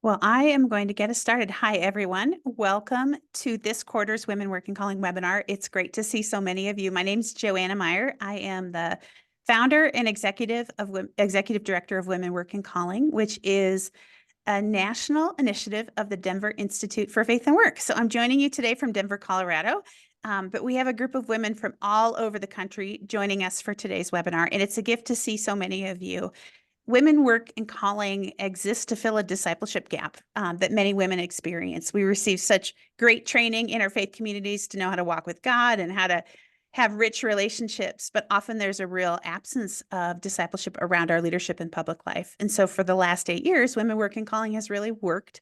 Well, I am going to get us started. Hi, everyone. Welcome to this quarter's Women Working Calling webinar. It's great to see so many of you. My name is Joanna Meyer. I am the founder and executive director of Women Working Calling, which is a national initiative of the Denver Institute for Faith and Work. So I'm joining you today from Denver, Colorado. But we have a group of women from all over the country joining us for today's webinar, and it's a gift to see so many of you. Women Work and Calling exists to fill a discipleship gap that many women experience. We receive such great training in our faith communities to know how to walk with God and how to have rich relationships, but often there's a real absence of discipleship around our leadership in public life. And so for the last 8 years, Women Work and Calling has really worked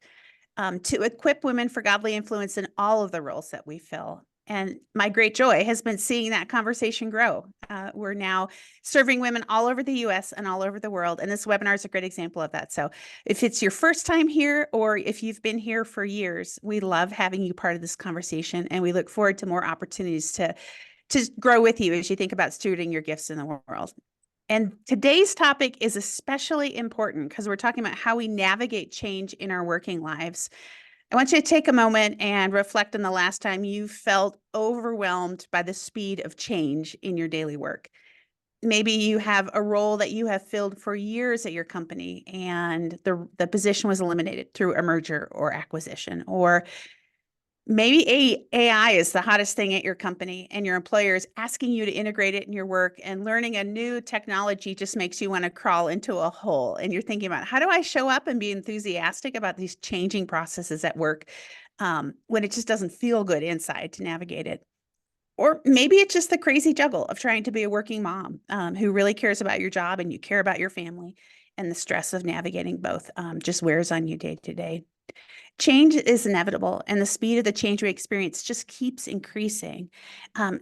to equip women for godly influence in all of the roles that we fill. And my great joy has been seeing that conversation grow. We're now serving women all over the US and all over the world. And this webinar is a great example of that. So if it's your first time here, or if you've been here for years, we love having you part of this conversation. And we look forward to more opportunities to grow with you as you think about stewarding your gifts in the world. And today's topic is especially important because we're talking about how we navigate change in our working lives. I want you to take a moment and reflect on the last time you felt overwhelmed by the speed of change in your daily work. Maybe you have a role that you have filled for years at your company and the position was eliminated through a merger or acquisition. Or maybe AI is the hottest thing at your company and your employer is asking you to integrate it in your work, and learning a new technology just makes you want to crawl into a hole. And you're thinking about, how do I show up and be enthusiastic about these changing processes at work when it just doesn't feel good inside to navigate it? Or maybe it's just the crazy juggle of trying to be a working mom who really cares about your job and you care about your family, and the stress of navigating both just wears on you day to day. Change is inevitable, and the speed of the change we experience just keeps increasing.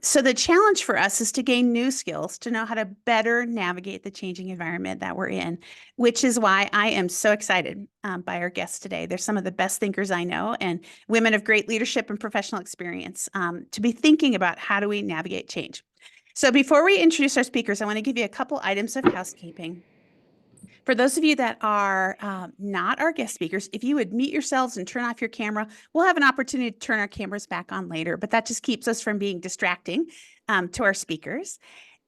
So the challenge for us is to gain new skills to know how to better navigate the changing environment that we're in, which is why I am so excited by our guests today. They're some of the best thinkers I know, and women of great leadership and professional experience to be thinking about how do we navigate change. So before we introduce our speakers, I want to give you a couple items of housekeeping. For those of you that are not our guest speakers, if you would mute yourselves and turn off your camera, we'll have an opportunity to turn our cameras back on later, but that just keeps us from being distracting to our speakers.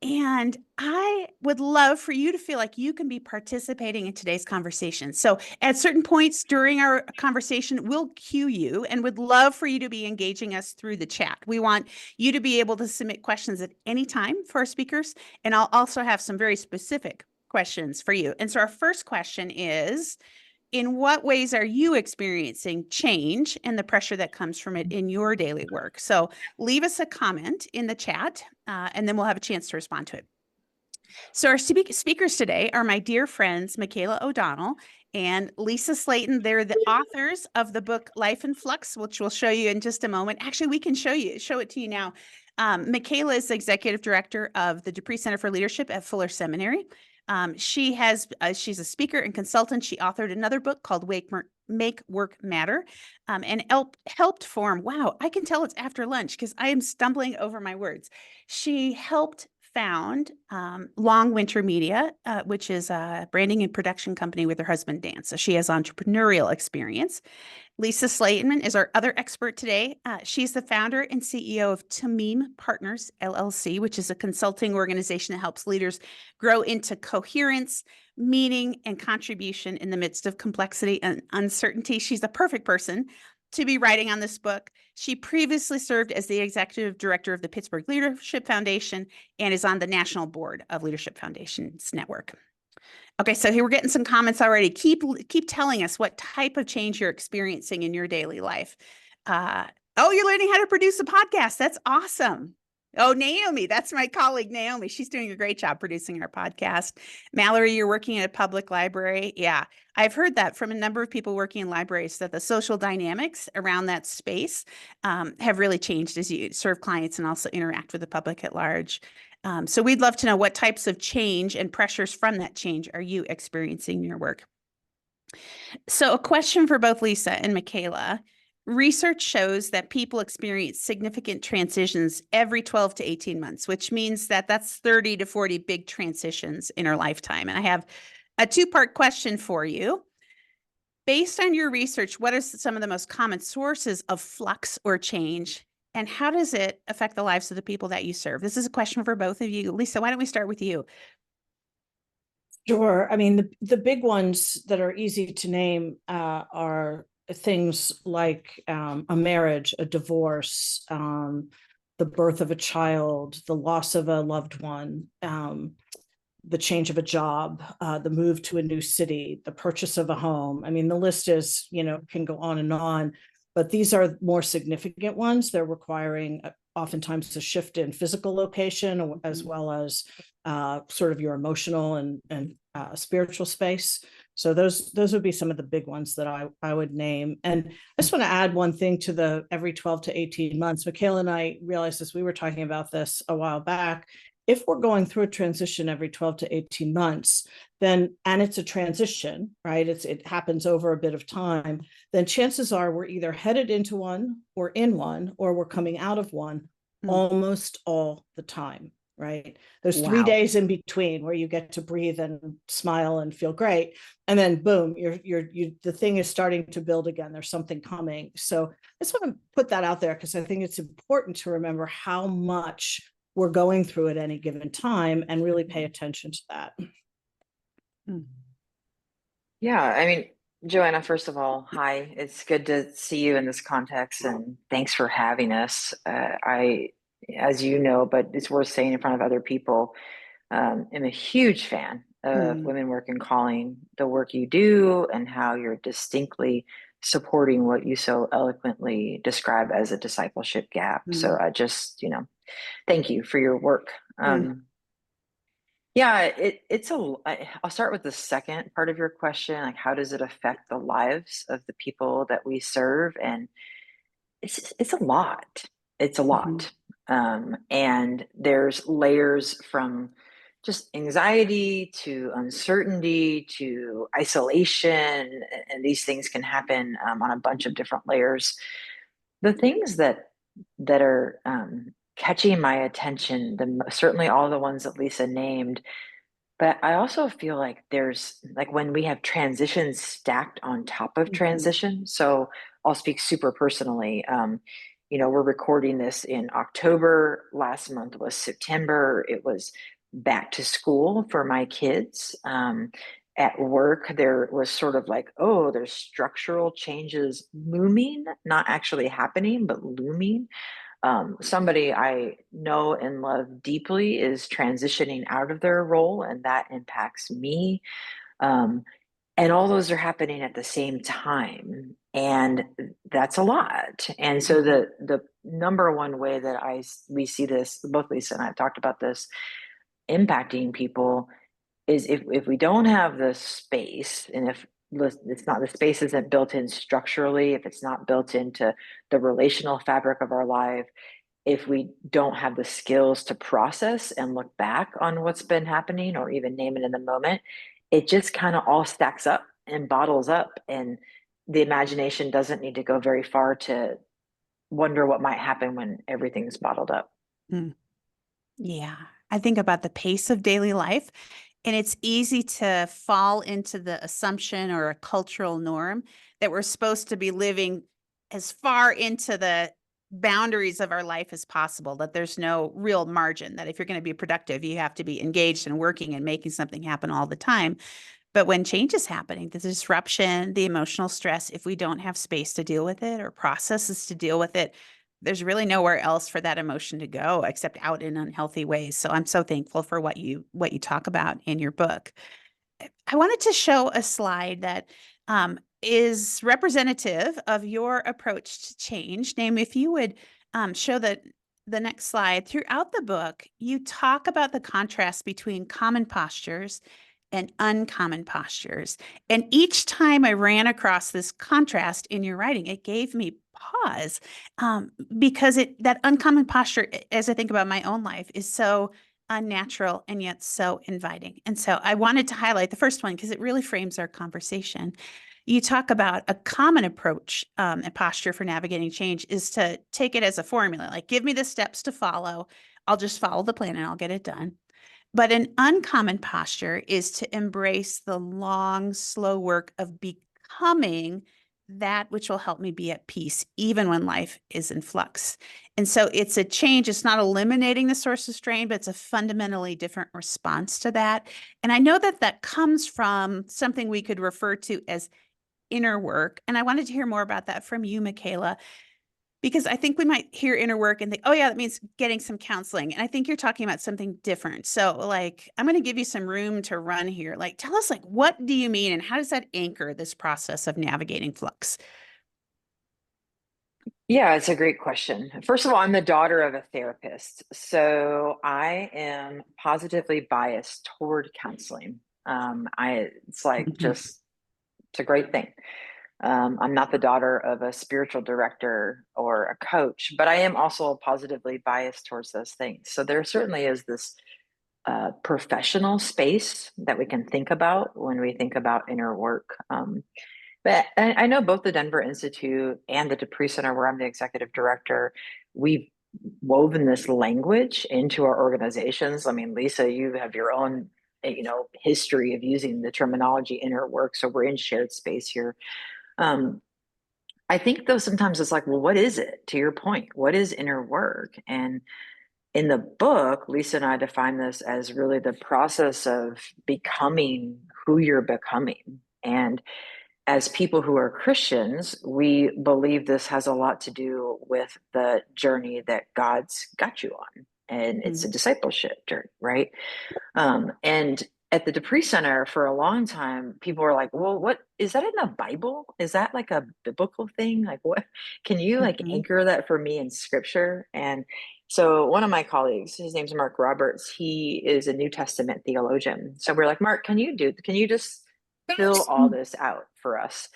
And I would love for you to feel like you can be participating in today's conversation. So at certain points during our conversation, we'll cue you and would love for you to be engaging us through the chat. We want you to be able to submit questions at any time for our speakers. And I'll also have some very specific questions for you. And so our first question is, in what ways are you experiencing change and the pressure that comes from it in your daily work? So leave us a comment in the chat, and then we'll have a chance to respond to it. So our speakers today are my dear friends, Michaela O'Donnell and Lisa Slayton. They're the authors of the book Life in Flux, which we'll show you in just a moment. Actually, we can show it to you now. Michaela is the executive director of the DePree Center for Leadership at Fuller Seminary. She's a speaker and consultant. She authored another book called Make Work Matter, and helped form, wow, I can tell it's after lunch because I am stumbling over my words. She helped found Long Winter Media, which is a branding and production company with her husband, Dan. So she has entrepreneurial experience. Lisa Slayton is our other expert today. She's the founder and CEO of Tamim Partners, LLC, which is a consulting organization that helps leaders grow into coherence, meaning, and contribution in the midst of complexity and uncertainty. She's the perfect person to be writing on this book. She previously served as the executive director of the Pittsburgh Leadership Foundation and is on the national board of Leadership Foundations Network. Okay, so here we're getting some comments already. Keep telling us what type of change you're experiencing in your daily life. Oh, you're learning how to produce a podcast. That's awesome. Oh, Naomi, that's my colleague, Naomi. She's doing a great job producing our podcast. Mallory, you're working at a public library. Yeah, I've heard that from a number of people working in libraries, that the social dynamics around that space have really changed as you serve clients and also interact with the public at large. So we'd love to know, what types of change and pressures from that change are you experiencing in your work? So a question for both Lisa and Michaela. Research shows that people experience significant transitions every 12 to 18 months, which means that that's 30 to 40 big transitions in our lifetime. And I have a two-part question for you. Based on your research, what are some of the most common sources of flux or change? And how does it affect the lives of the people that you serve? This is a question for both of you. Lisa, why don't we start with you? Sure. I mean, the big ones that are easy to name are things like a marriage, a divorce, the birth of a child, the loss of a loved one, the change of a job, the move to a new city, the purchase of a home. I mean, the list is, can go on, but these are more significant ones. They're requiring oftentimes a shift in physical location, as well as sort of your emotional and spiritual space. So those would be some of the big ones that I would name. And I just want to add one thing to the every 12 to 18 months. Michaela and I realized this, we were talking about this a while back. If we're going through a transition every 12 to 18 months, then, and it's a transition, right? It happens over a bit of time, then chances are we're either headed into one or in one, or we're coming out of one almost all the time, right? There's 3 days in between where you get to breathe and smile and feel great. And then boom, the thing is starting to build again. There's something coming. So I just want to put that out there because I think it's important to remember how much we're going through at any given time and really pay attention to that. Yeah, I mean, Joanna, first of all, hi. It's good to see you in this context, and thanks for having us. As you know, but it's worth saying in front of other people, am a huge fan of Women Work in Calling, the work you do, and how you're distinctly supporting what you so eloquently describe as a discipleship gap. So I just, thank you for your work. Yeah, I'll start with the second part of your question, like how does it affect the lives of the people that we serve? And it's a lot. It's a lot. And there's layers from just anxiety to uncertainty to isolation, and these things can happen on a bunch of different layers. The things that are catching my attention, certainly all the ones that Lisa named, but I also feel like there's like when we have transitions stacked on top of transition. So I'll speak super personally. We're recording this in October. Last month was September. It was back to school for my kids. At work, there was sort of like, oh, there's structural changes looming, not actually happening, but looming. Somebody I know and love deeply is transitioning out of their role, and that impacts me. And all those are happening at the same time, and that's a lot. And so the number one way that we see this, both Lisa and I have talked about this impacting people, is if we don't have the space, and if it's not, the space isn't built in structurally, if it's not built into the relational fabric of our life, if we don't have the skills to process and look back on what's been happening or even name it in the moment, it just kind of all stacks up and bottles up. And the imagination doesn't need to go very far to wonder what might happen when everything's bottled up. Yeah, I think about the pace of daily life, and it's easy to fall into the assumption or a cultural norm that we're supposed to be living as far into the boundaries of our life as possible, that there's no real margin, that if you're going to be productive, you have to be engaged and working and making something happen all the time. But when change is happening, the disruption, the emotional stress, if we don't have space to deal with it or processes to deal with it, there's really nowhere else for that emotion to go except out in unhealthy ways. So I'm so thankful for what you talk about in your book. I wanted to show a slide that is representative of your approach to change. Namely, if you would show the next slide. Throughout the book, you talk about the contrast between common postures and uncommon postures. And each time I ran across this contrast in your writing, it gave me pause because that uncommon posture, as I think about my own life, is so unnatural and yet so inviting. And so I wanted to highlight the first one because it really frames our conversation. You talk about a common approach and posture for navigating change is to take it as a formula, like give me the steps to follow. I'll just follow the plan and I'll get it done. But an uncommon posture is to embrace the long, slow work of becoming becoming that which will help me be at peace, even when life is in flux. And so it's a change. It's not eliminating the source of strain, but it's a fundamentally different response to that. And I know that that comes from something we could refer to as inner work. And I wanted to hear more about that from you, Michaela, because I think we might hear inner work and think, oh yeah, that means getting some counseling. And I think you're talking about something different. So like, I'm going to give you some room to run here. Like, tell us, like, what do you mean? And how does that anchor this process of navigating flux? Yeah, it's a great question. First of all, I'm the daughter of a therapist, so I am positively biased toward counseling. It's like Mhm. just it's a great thing. I'm not the daughter of a spiritual director or a coach, but I am also positively biased towards those things. So there certainly is this professional space that we can think about when we think about inner work. But I know both the Denver Institute and the DePree Center, where I'm the executive director, we've woven this language into our organizations. I mean, Lisa, you have your own, history of using the terminology inner work, so we're in shared space here. Um, I think though sometimes it's like, well, what is it? To your point, what is inner work? And in the book, Lisa and I define this as really the process of becoming who you're becoming. And as people who are Christians, we believe this has a lot to do with the journey that God's got you on. And it's a Mhm. discipleship journey, right? And at the DePree Center for a long time, people were like, well, what is that in the Bible? Is that like a biblical thing? Like, what can you like Mhm. anchor that for me in scripture? And so one of my colleagues, his name's Mark Roberts, he is a New Testament theologian. So we're like, Mark, can you just fill all this out for us?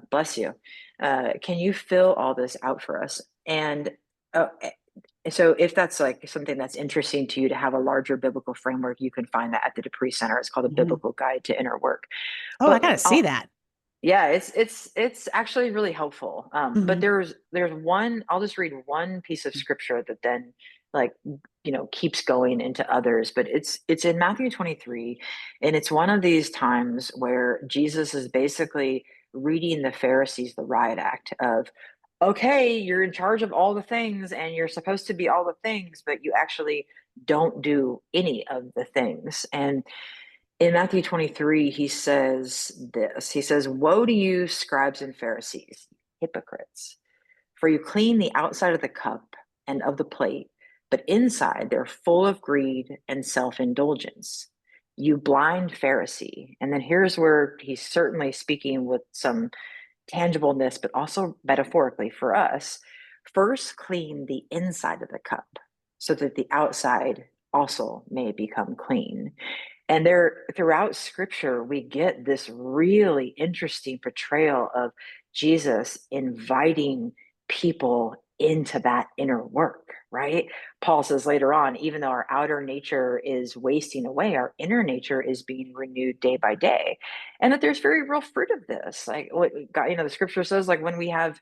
Bless you. Can you fill all this out for us? And so if that's like something that's interesting to you to have a larger biblical framework, you can find that at the DePree Center. It's called a Mhm. Biblical Guide to Inner Work. Oh, I But got to see that. yeah, it's actually really helpful. But Mhm. there's one, I'll just read one piece of scripture that then like keeps going into others. But it's in Matthew 23, and it's one of these times where Jesus is basically reading the Pharisees the riot act of, okay, you're in charge of all the things and you're supposed to be all the things, but you actually don't do any of the things. And in Matthew 23, he says this. He says, woe to you, scribes and Pharisees, hypocrites, for you clean the outside of the cup and of the plate, but inside they're full of greed and self-indulgence. You blind Pharisee. And then here's where he's certainly speaking with some tangibleness, but also metaphorically for us. First, clean the inside of the cup so that the outside also may become clean. And there, throughout scripture, we get this really interesting portrayal of Jesus inviting people into that inner work, right? Paul says later on, even though our outer nature is wasting away, our inner nature is being renewed day by day. And that there's very real fruit of this. Like what God, the scripture says, like when we have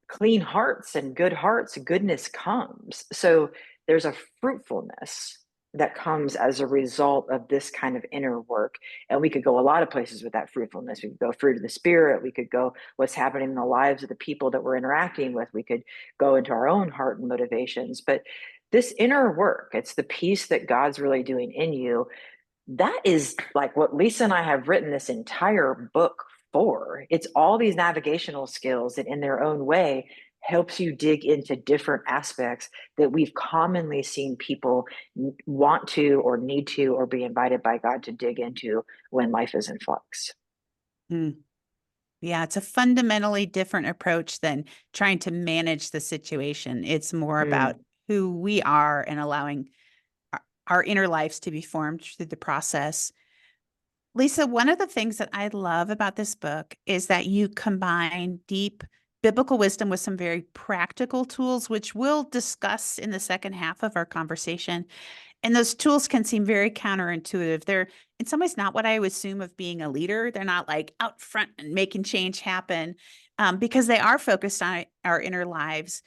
clean hearts and good hearts, goodness comes. So there's a fruitfulness that comes as a result of this kind of inner work. And we could go a lot of places with that fruitfulness. We could go fruit of the spirit. We could go what's happening in the lives of the people that we're interacting with. We could go into our own heart and motivations. But this inner work, it's the piece that God's really doing in you. That is like what Lisa and I have written this entire book for. It's all these navigational skills that, in their own way, helps you dig into different aspects that we've commonly seen people want to or need to or be invited by God to dig into when life is in flux. Mm. Yeah, it's a fundamentally different approach than trying to manage the situation. It's more about Mm. who we are and allowing our inner lives to be formed through the process. Lisa, one of the things that I love about this book is that you combine deep biblical wisdom with some very practical tools, which we'll discuss in the second half of our conversation. And those tools can seem very counterintuitive. They're in some ways not what I would assume of being a leader. They're not like out front and making change happen, because they are focused on our inner lives.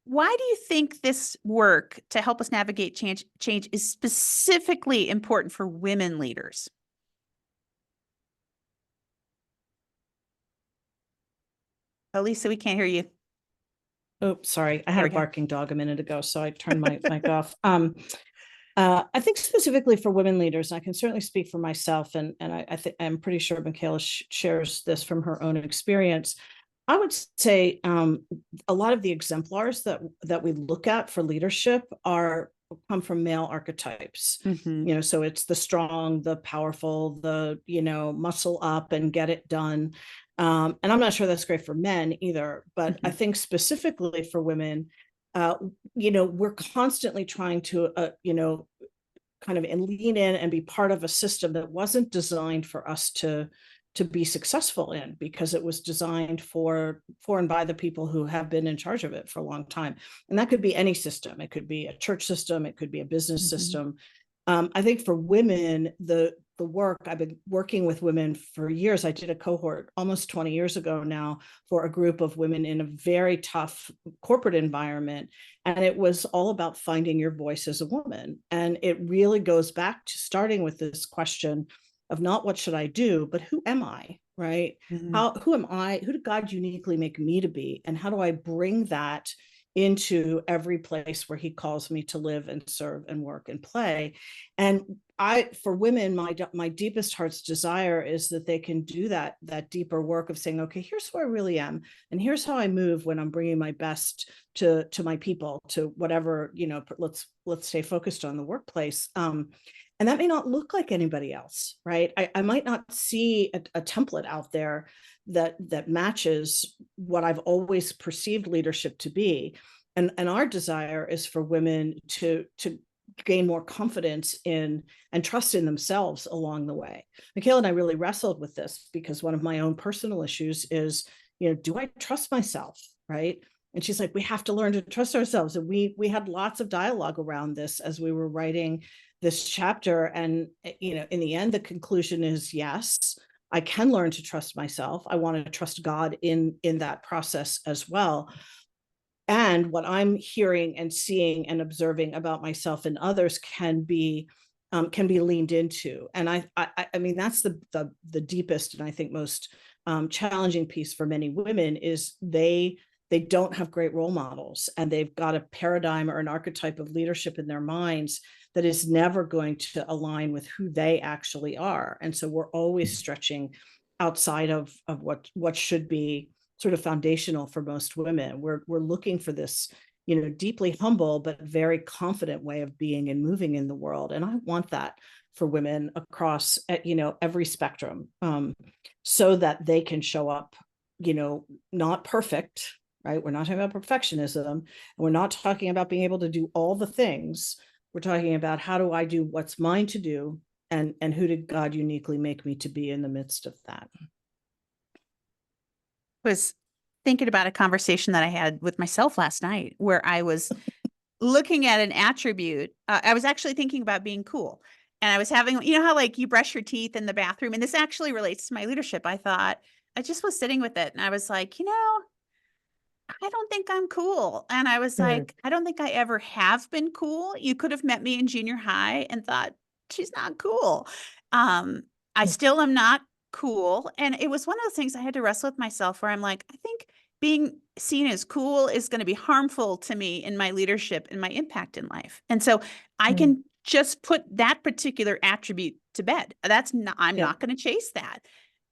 Why do you think this work to help us navigate change is specifically important for women leaders? Oh, Lisa, we can't hear you. Oh, sorry. I There had we a go. barking dog a minute ago, so I turned my mic off. I think specifically for women leaders, I can certainly speak for myself, and I think I'm pretty sure Michaela shares this from her own experience. I would say a lot of the exemplars that we look at for leadership come from male archetypes. Mhm. So it's the strong, the powerful, the muscle up and get it done. And I'm not sure that's great for men either, but I think specifically for women, we're constantly trying to kind of lean in and be part of a system that wasn't designed for us to be successful in, because it was designed for and by the people who have been in charge of it for a long time. And that could be any system. It could be a church system, it could be a business system. I think for women, the work, I've been working with women for years. I did a cohort almost 20 years ago now for a group of women in a very tough corporate environment. And it was all about finding your voice as a woman. And it really goes back to starting with this question of not what should I do, but who am I, right? Who am I? Who did God uniquely make me to be? And how do I bring that into every place where he calls me to live and serve and work and play? And for women, my deepest heart's desire is that they can do that deeper work of saying, okay, here's who I really am, and here's how I move when I'm bringing my best to my people, to whatever, let's stay focused on the workplace. And that may not look like anybody else, right? I might not see a template out there that matches what I've always perceived leadership to be. And our desire is for women to gain more confidence in and trust in themselves along the way. Michaela and I really wrestled with this, because one of my own personal issues is, do I trust myself, right? And she's like, we have to learn to trust ourselves. And we had lots of dialogue around this as we were writing this chapter. And, in the end, the conclusion is, yes, I can learn to trust myself. I want to trust God in that process as well. And what I'm hearing and seeing and observing about myself and others can be leaned into. And I mean, that's the deepest and I think most challenging piece for many women is they don't have great role models, and they've got a paradigm or an archetype of leadership in their minds that is never going to align with who they actually are. And so we're always stretching outside of what should be sort of foundational for most women. We're looking for this, deeply humble but very confident way of being and moving in the world. And I want that for women across, every spectrum, so that they can show up, not perfect, right? We're not talking about perfectionism, and we're not talking about being able to do all the things. We're talking about, how do I do what's mine to do, and who did God uniquely make me to be in the midst of that? Was thinking about a conversation that I had with myself last night, where I was looking at an attribute. I was actually thinking about being cool. And I was having, how like you brush your teeth in the bathroom, and this actually relates to my leadership. I thought, I just was sitting with it, and I was like, I don't think I'm cool. And I was like, I don't think I ever have been cool. You could have met me in junior high and thought, she's not cool. I still am not cool. And it was one of those things I had to wrestle with myself, where I'm like, I think being seen as cool is going to be harmful to me in my leadership and my impact in life. And so I can just put that particular attribute to bed. I'm not going to chase that.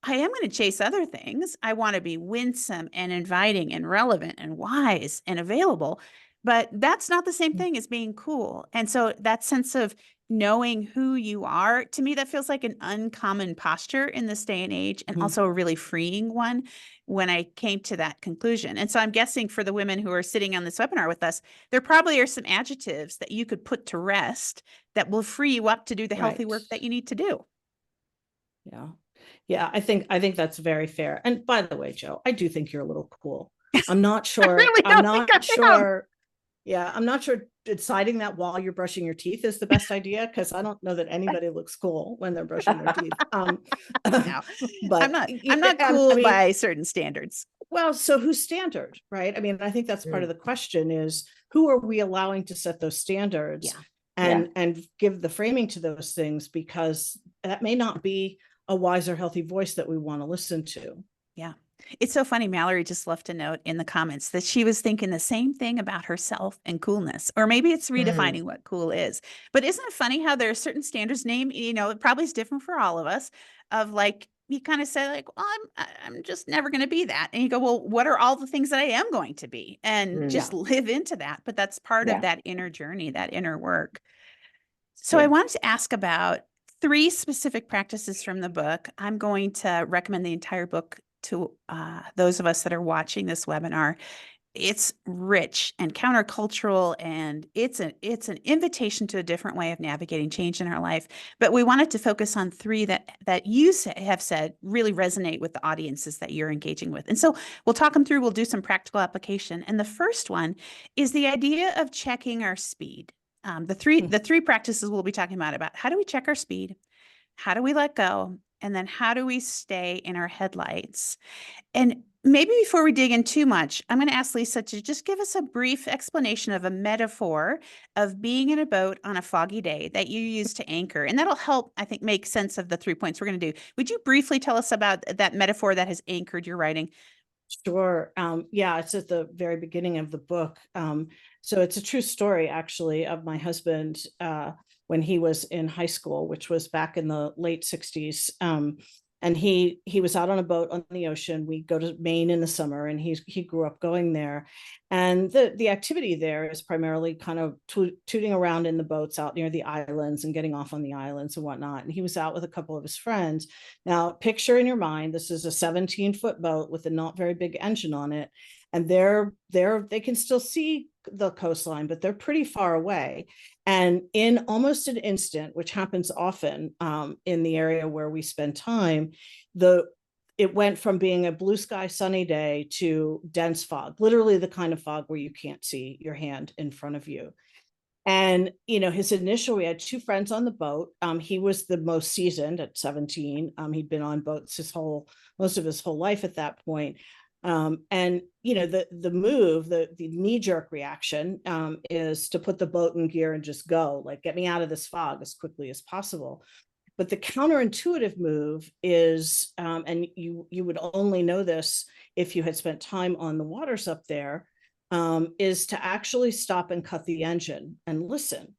I am going to chase other things. I want to be winsome and inviting and relevant and wise and available, but that's not the same thing as being cool. And so that sense of knowing who you are, to me, that feels like an uncommon posture in this day and age, and also a really freeing one when I came to that conclusion. And so I'm guessing for the women who are sitting on this webinar with us, there probably are some adjectives that you could put to rest that will free you up to do the healthy work that you need to do. Yeah. Yeah, I think that's very fair. And by the way, Joe, I do think you're a little cool. I'm not sure. I'm not sure. Yeah, I'm not sure deciding that while you're brushing your teeth is the best idea, because I don't know that anybody looks cool when they're brushing their teeth. No, but I'm not cool by certain standards. Well, so whose standard, right? I mean, I think that's part of the question is, who are we allowing to set those standards and give the framing to those things, because that may not be a wiser, healthy voice that we want to listen to. Yeah. It's so funny. Mallory just left a note in the comments that she was thinking the same thing about herself and coolness, or maybe it's redefining what cool is. But isn't it funny how there are certain standards name, it probably is different for all of us of like, you kind of say like, well, I'm just never going to be that. And you go, well, what are all the things that I am going to be? And Mm. just live into that. But that's part Yeah. of that inner journey, that inner work. So Yeah. I wanted to ask about 3 specific practices from the book. I'm going to recommend the entire book to those of us that are watching this webinar. It's rich and countercultural, and it's an invitation to a different way of navigating change in our life. But we wanted to focus on 3 that you have said really resonate with the audiences that you're engaging with. And so we'll talk them through. We'll do some practical application. And the first one is the idea of checking our speed. The three practices we'll be talking about how do we check our speed, how do we let go, and then how do we stay in our headlights. And maybe before we dig in too much, I'm going to ask Lisa to just give us a brief explanation of a metaphor of being in a boat on a foggy day that you use to anchor. And that'll help, I think, make sense of the 3 points we're going to do. Would you briefly tell us about that metaphor that has anchored your writing? Sure. Yeah, it's at the very beginning of the book. So it's a true story, actually, of my husband when he was in high school, which was back in the late 60s. And he was out on a boat on the ocean. We go to Maine in the summer, and he grew up going there. And the activity there is primarily kind of tooting around in the boats out near the islands and getting off on the islands and whatnot. And he was out with a couple of his friends. Now, picture in your mind, this is a 17-foot boat with a not very big engine on it. And they can still see the coastline, but they're pretty far away. And in almost an instant, which happens often in the area where we spend time, it went from being a blue sky sunny day to dense fog, literally the kind of fog where you can't see your hand in front of you. And, we had 2 friends on the boat. He was the most seasoned at 17. He'd been on boats most of his whole life at that point. And the move, the knee-jerk reaction is to put the boat in gear and just go, like, get me out of this fog as quickly as possible. But the counterintuitive move is, and you would only know this if you had spent time on the waters up there, is to actually stop and cut the engine and listen,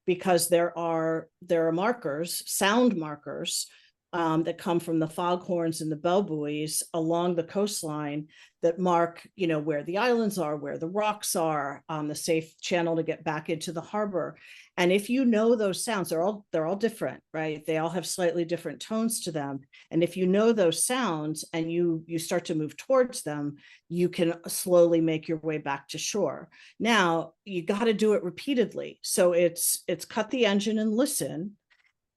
because there are markers, sound markers, that come from the foghorns and the bell buoys along the coastline that mark, where the islands are, where the rocks are, the safe channel to get back into the harbor. And if you know those sounds, they're all different, right? They all have slightly different tones to them. And if you know those sounds and you start to move towards them, you can slowly make your way back to shore. Now, you got to do it repeatedly. So it's cut the engine and listen,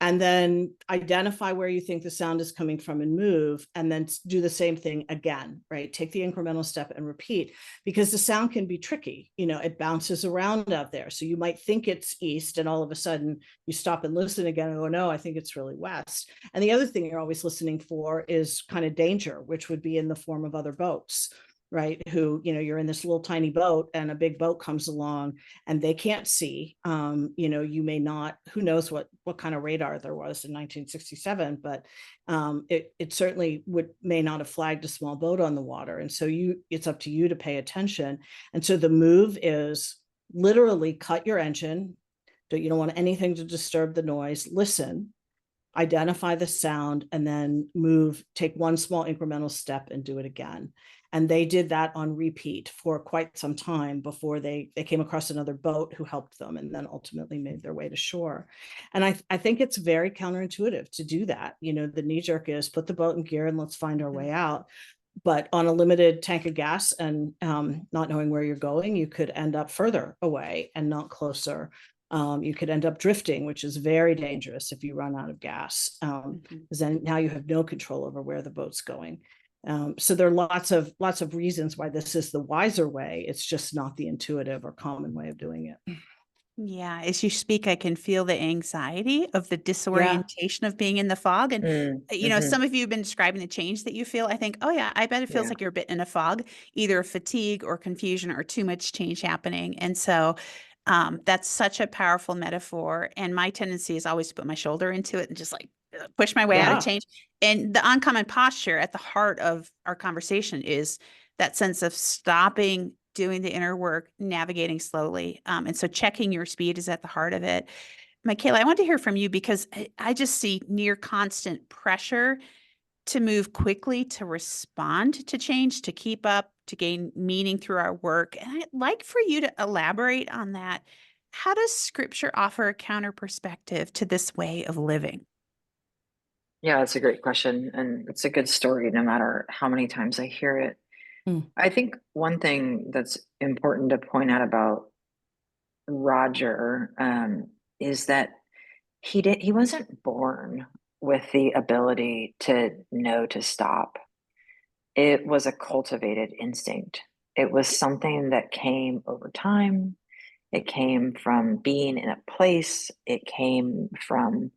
and then identify where you think the sound is coming from and move, and then do the same thing again, right? Take the incremental step and repeat, because the sound can be tricky. It bounces around out there. So you might think it's east, and all of a sudden you stop and listen again and go, no, I think it's really west. And the other thing you're always listening for is kind of danger, which would be in the form of other boats, right? Who, you're in this little tiny boat and a big boat comes along and they can't see. You may not, who knows what kind of radar there was in 1967, but it certainly may not have flagged a small boat on the water. And so it's up to you to pay attention. And so the move is literally cut your engine. You don't want anything to disturb the noise. Listen, identify the sound, and then take one small incremental step and do it again. And they did that on repeat for quite some time before they came across another boat who helped them, and then ultimately made their way to shore. And I think it's very counterintuitive to do that. The knee jerk is put the boat in gear and let's find our way out. But on a limited tank of gas and not knowing where you're going, you could end up further away and not closer. You could end up drifting, which is very dangerous if you run out of gas, because then now you have no control over where the boat's going. So there are lots of reasons why this is the wiser way. It's just not the intuitive or common way of doing it. Yeah, as you speak, I can feel the anxiety of the disorientation of being in the fog. And, some of you have been describing the change that you feel. I think, oh yeah, I bet it feels like you're a bit in a fog, either fatigue or confusion or too much change happening. And so that's such a powerful metaphor. And my tendency is always to put my shoulder into it and just like push my way out of Yeah. change. And the uncommon posture at the heart of our conversation is that sense of stopping, doing the inner work, navigating slowly. And so checking your speed is at the heart of it. Michaela, I want to hear from you because I just see near constant pressure to move quickly, to respond to change, to keep up, to gain meaning through our work. And I'd like for you to elaborate on that. How does scripture offer a counter perspective to this way of living? Yeah, that's a great question. And it's a good story no matter how many times I hear it. Mm. I think one thing that's important to point out about Roger is that he wasn't born with the ability to know to stop. It was a cultivated instinct. It was something that came over time. It came from being in a place. It came from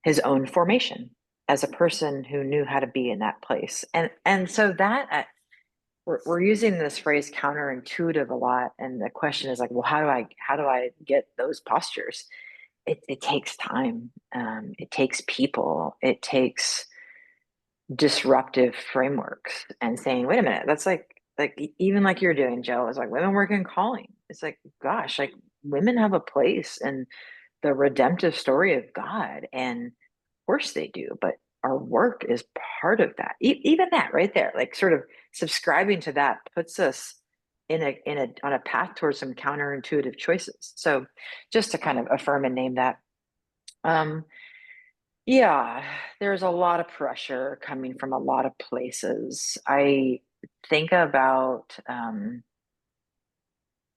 his own formation as a person who knew how to be in that place. And so that we're using this phrase counterintuitive a lot. And the question is like, well, how do I get those postures? It takes time. It takes people. It takes disruptive frameworks and saying, wait a minute, that's even like you're doing, Joe, is like women work in calling. It's like, gosh, like women have a place in the redemptive story of God. And of course they do, but our work is part of that. Even that right there, like sort of subscribing to that puts us on a path towards some counterintuitive choices. So just to kind of affirm and name that. Yeah, there's a lot of pressure coming from a lot of places. I think about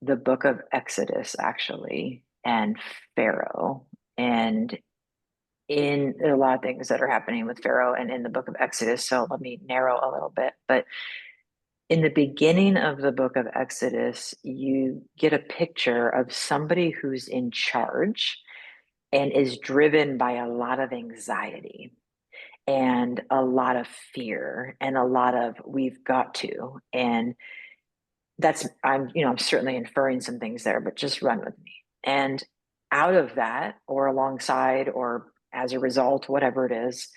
the book of Exodus actually and Pharaoh, and in a lot of things that are happening with Pharaoh and in the book of Exodus. So let me narrow a little bit. But in the beginning of the book of Exodus, you get a picture of somebody who's in charge and is driven by a lot of anxiety and a lot of fear and a lot of we've got to. And that's I'm certainly inferring some things there, but just run with me. And out of that, or alongside, or as a result, whatever it is,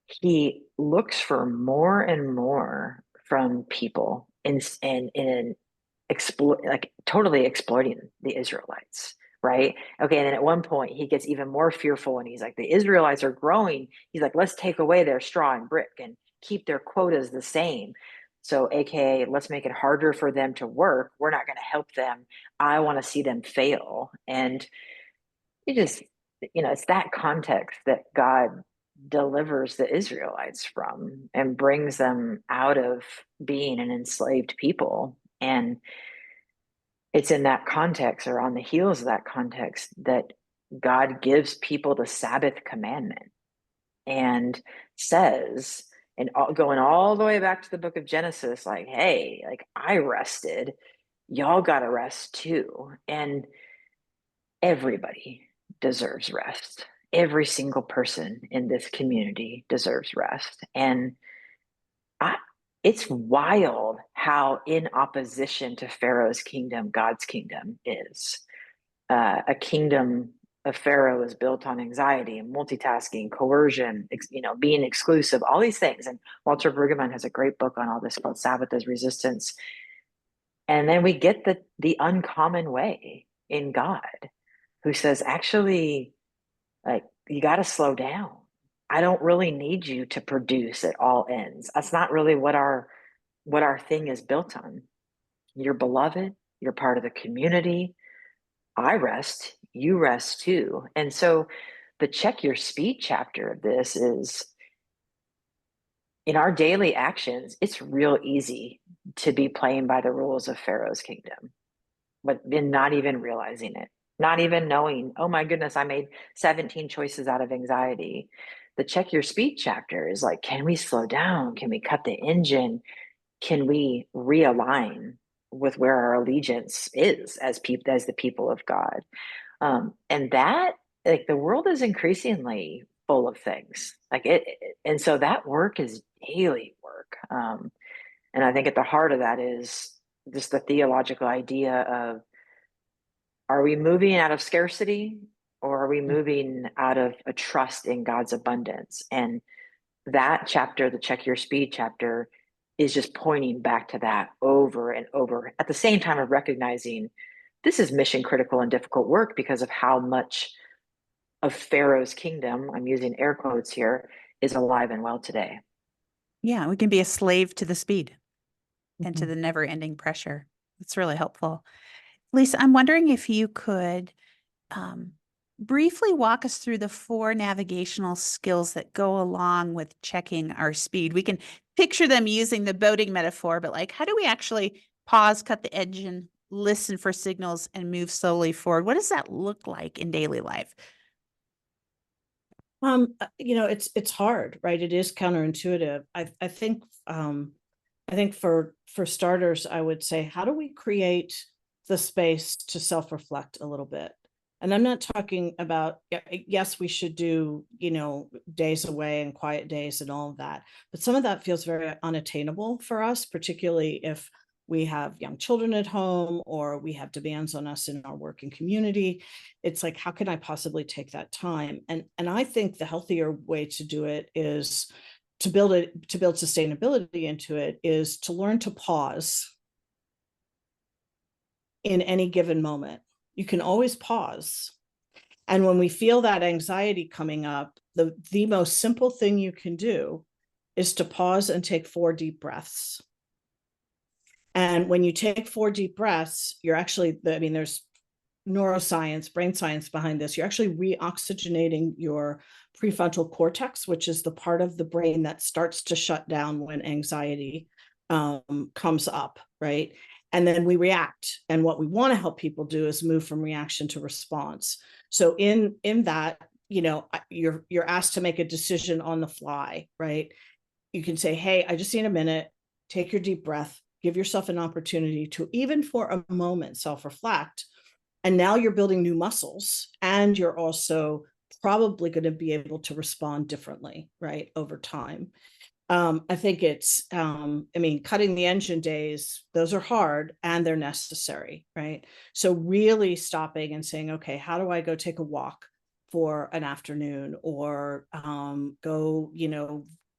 he looks for more and more from people in like totally exploiting the Israelites, right? Okay, and then at one point he gets even more fearful and he's like, the Israelites are growing. He's like, let's take away their straw and brick and keep their quotas the same. So, AKA, let's make it harder for them to work. We're not going to help them. I want to see them fail. And you just, it's that context that God delivers the Israelites from and brings them out of being an enslaved people. And it's in that context, or on the heels of that context, that God gives people the Sabbath commandment and says, and going all the way back to the book of Genesis, like, hey, like I rested, y'all got to rest too. And everybody deserves rest. Every single person in this community deserves rest. And I, it's wild how in opposition to Pharaoh's kingdom, God's kingdom is. A kingdom of Pharaoh is built on anxiety and multitasking, coercion, being exclusive, all these things. And Walter Brueggemann has a great book on all this called Sabbath as Resistance. And then we get the uncommon way in God, who says, actually, like, you got to slow down. I don't really need you to produce at all ends. That's not really what our thing is built on. You're beloved, you're part of the community. I rest, you rest too. And so the check your speed chapter of this is, in our daily actions, it's real easy to be playing by the rules of Pharaoh's kingdom, but then not even realizing it, not even knowing, oh my goodness, I made 17 choices out of anxiety. The check your speed chapter is like, can we slow down? Can we cut the engine? Can we realign with where our allegiance is as the people of God? And that, like, the world is increasingly full of things like it. And so that work is daily work. And I think at the heart of that is just the theological idea of, are we moving out of scarcity or are we moving out of a trust in God's abundance? And that chapter, the Check Your Speed chapter, is just pointing back to that over and over at the same time of recognizing this is mission critical and difficult work because of how much of Pharaoh's kingdom, I'm using air quotes here, is alive and well today. Yeah, we can be a slave to the speed and to Mhm. the never-ending pressure. It's really helpful. Lisa, I'm wondering if you could briefly walk us through the 4 navigational skills that go along with checking our speed. We can picture them using the boating metaphor, but like, how do we actually pause, cut the engine, listen for signals, and move slowly forward? What does that look like in daily life? It's hard, right? It is counterintuitive. I think for starters, I would say, how do we create the space to self-reflect a little bit? And I'm not talking about, yes, we should do, days away and quiet days and all of that, but some of that feels very unattainable for us, particularly if we have young children at home or we have demands on us in our working community. It's like, how can I possibly take that time? And I think the healthier way to do it is to build sustainability into it, is to learn to pause in any given moment. You can always pause. And when we feel that anxiety coming up, the most simple thing you can do is to pause and take 4 deep breaths. And when you take 4 deep breaths, you're actually, there's neuroscience, brain science behind this. You're actually reoxygenating your prefrontal cortex, which is the part of the brain that starts to shut down when anxiety comes up, right? And then we react. And what we want to help people do is move from reaction to response. So in that, you're asked to make a decision on the fly, right? You can say, hey, I just need a minute, take your deep breath, give yourself an opportunity to, even for a moment, self-reflect. And now you're building new muscles, and you're also probably going to be able to respond differently, right, over time. I think it's, cutting the engine days, those are hard and they're necessary, right? So really stopping and saying, okay, how do I go take a walk for an afternoon, or go,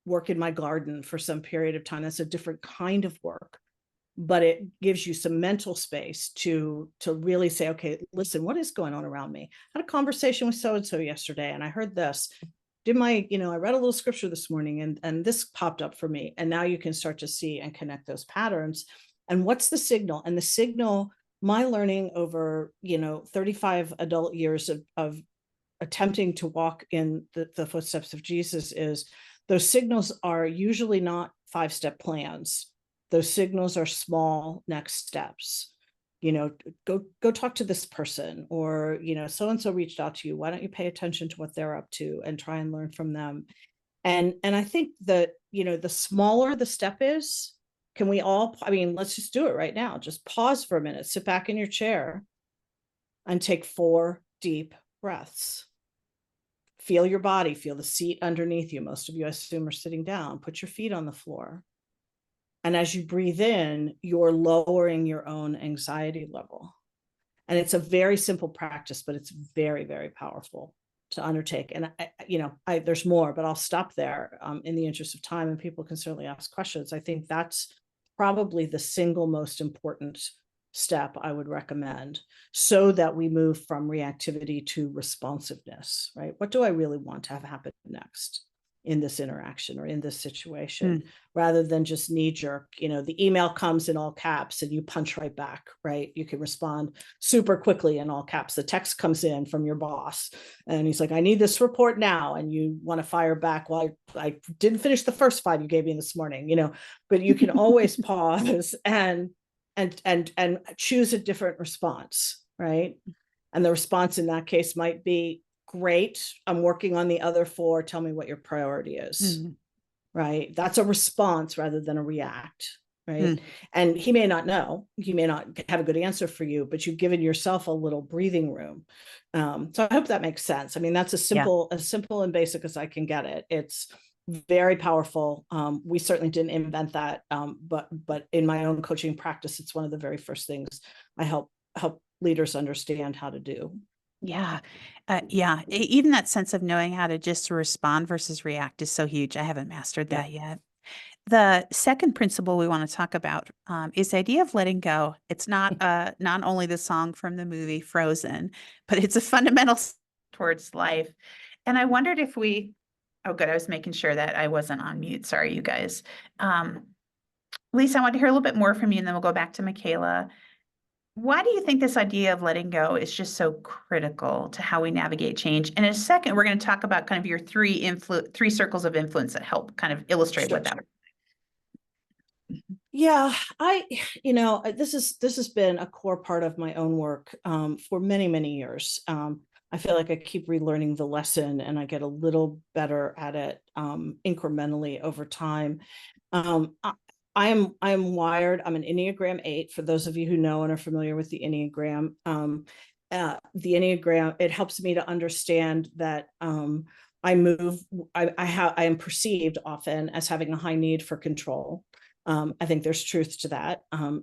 work in my garden for some period of time? That's a different kind of work, but it gives you some mental space to really say, okay, listen, what is going on around me? I had a conversation with so-and-so yesterday, and I heard this. I read a little scripture this morning, and this popped up for me. And now you can start to see and connect those patterns. And what's the signal? And the signal, my learning over, 35 adult years of attempting to walk in the footsteps of Jesus, is those signals are usually not 5-step plans. Those signals are small next steps. Go talk to this person, or, so-and-so reached out to you. Why don't you pay attention to what they're up to and try and learn from them? And I think that, the smaller the step is, can we all, let's just do it right now. Just pause for a minute, sit back in your chair and take 4 deep breaths. Feel your body, feel the seat underneath you. Most of you, I assume, are sitting down. Put your feet on the floor. And as you breathe in, you're lowering your own anxiety level. And it's a very simple practice, but it's very, very powerful to undertake. And there's more, but I'll stop there in the interest of time, and people can certainly ask questions. I think that's probably the single most important step I would recommend, so that we move from reactivity to responsiveness, right? What do I really want to have happen next in this interaction or in this situation, rather than just knee jerk? The email comes in all caps and you punch right back, right? You can respond super quickly in all caps. The text comes in from your boss and he's like, I need this report now. And you want to fire back, well, I didn't finish the first 5 you gave me this morning, but you can always pause and choose a different response, right? And the response in that case might be, great, I'm working on the other 4. Tell me what your priority is, right? That's a response rather than a react, right? And he may not know, he may not have a good answer for you, but you've given yourself a little breathing room. So I hope that makes sense. That's as simple and basic as I can get it. It's very powerful. We certainly didn't invent that, but in my own coaching practice, it's one of the very first things I help leaders understand how to do. Yeah. Yeah. Even that sense of knowing how to just respond versus react is so huge. I haven't mastered Yeah. that yet. The second principle we want to talk about is the idea of letting go. It's not only the song from the movie Frozen, but it's a fundamental towards life. And I wondered if oh, good. I was making sure that I wasn't on mute. Sorry, you guys. Lisa, I want to hear a little bit more from you, and then we'll go back to Michaela. Why do you think this idea of letting go is just so critical to how we navigate change? And in a second, we're going to talk about kind of your three circles of influence that help kind of illustrate what that. Yeah, this has been a core part of my own work for many, many years. I feel like I keep relearning the lesson and I get a little better at it incrementally over time. I am wired. I'm an Enneagram 8. For those of you who know and are familiar with the Enneagram, it helps me to understand that I am perceived often as having a high need for control. I think there's truth to that.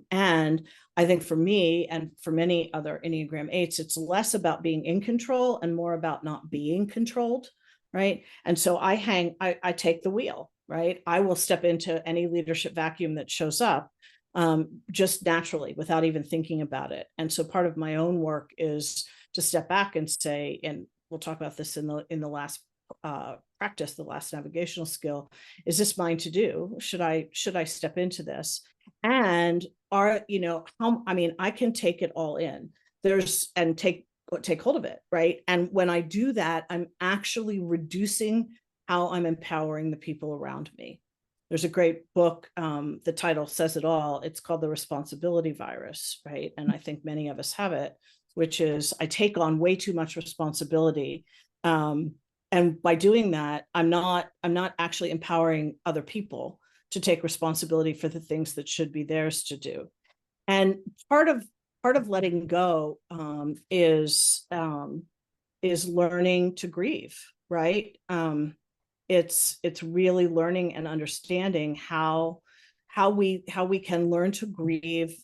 And I think for me and for many other Enneagram 8s, it's less about being in control and more about not being controlled, right? And so I take the wheel, right? I will step into any leadership vacuum that shows up just naturally without even thinking about it. And so part of my own work is to step back and say, and we'll talk about this in the last practice, the last navigational skill, is this mine to do? Should I step into this? And I can take it all in. Take hold of it, right? And when I do that, I'm actually reducing how I'm empowering the people around me. There's a great book, the title says it all. It's called The Responsibility Virus, right? And I think many of us have it, which is I take on way too much responsibility. And by doing that, I'm not actually empowering other people to take responsibility for the things that should be theirs to do. And part of letting go is learning to grieve, right? It's really learning and understanding how we can learn to grieve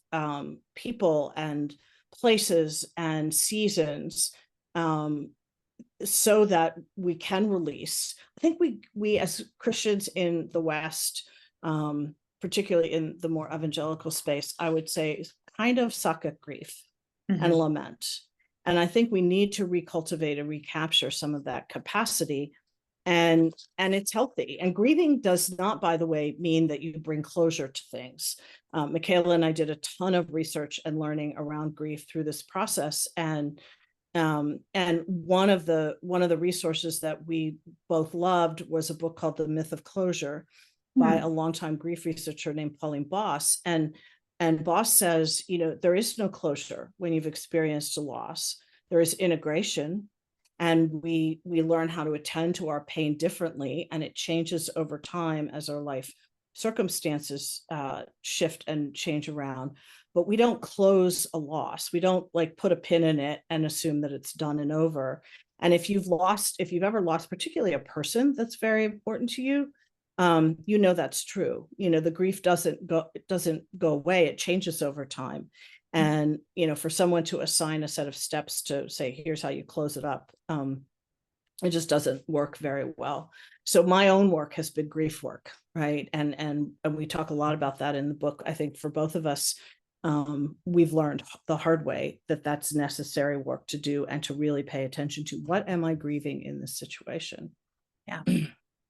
people and places and seasons, so that we can release. I think we as Christians in the West, particularly in the more evangelical space, I would say kind of suck at grief and lament. And I think we need to recultivate and recapture some of that capacity. And it's healthy. And grieving does not, by the way, mean that you bring closure to things. Michaela and I did a ton of research and learning around grief through this process. And one of the resources that we both loved was a book called The Myth of Closure by a longtime grief researcher named Pauline Boss. And Boss says, there is no closure when you've experienced a loss. There is integration, and we learn how to attend to our pain differently, and it changes over time as our life circumstances shift and change around. But we don't close a loss. We don't put a pin in it and assume that it's done and over. And if you've ever lost particularly a person that's very important to you, that's true. The grief doesn't go away. It changes over time. And, for someone to assign a set of steps to say, here's how you close it up, it just doesn't work very well. So my own work has been grief work, right? And we talk a lot about that in the book. I think for both of us, we've learned the hard way that that's necessary work to do, and to really pay attention to what am I grieving in this situation. Yeah.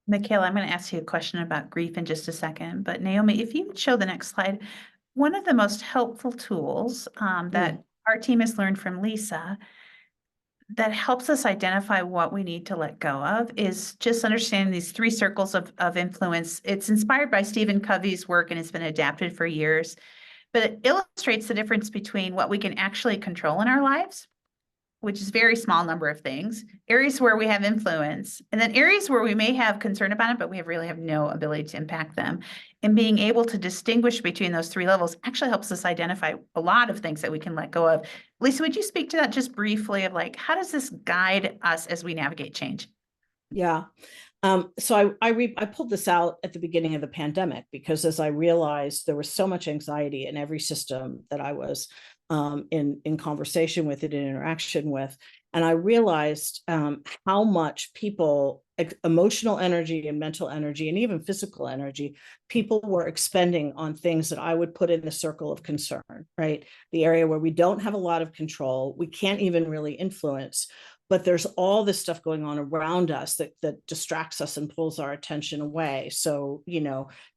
Michaela, I'm going to ask you a question about grief in just a second, but Naomi, if you would show the next slide, one of the most helpful tools that our team has learned from Lisa that helps us identify what we need to let go of is just understanding these three circles of influence. It's inspired by Stephen Covey's work and it's been adapted for years, but it illustrates the difference between what we can actually control in our lives, which is a very small number of things, areas where we have influence, and then areas where we may have concern about it, but we really have no ability to impact them. And being able to distinguish between those three levels actually helps us identify a lot of things that we can let go of. Lisa, would you speak to that just briefly of how does this guide us as we navigate change? Yeah. So I pulled this out at the beginning of the pandemic, because as I realized there was so much anxiety in every system that I was in conversation with, in interaction with, And I realized how much people, emotional energy and mental energy, and even physical energy, people were expending on things that I would put in the circle of concern, right? The area where we don't have a lot of control, we can't even really influence, but there's all this stuff going on around us that distracts us and pulls our attention away. So,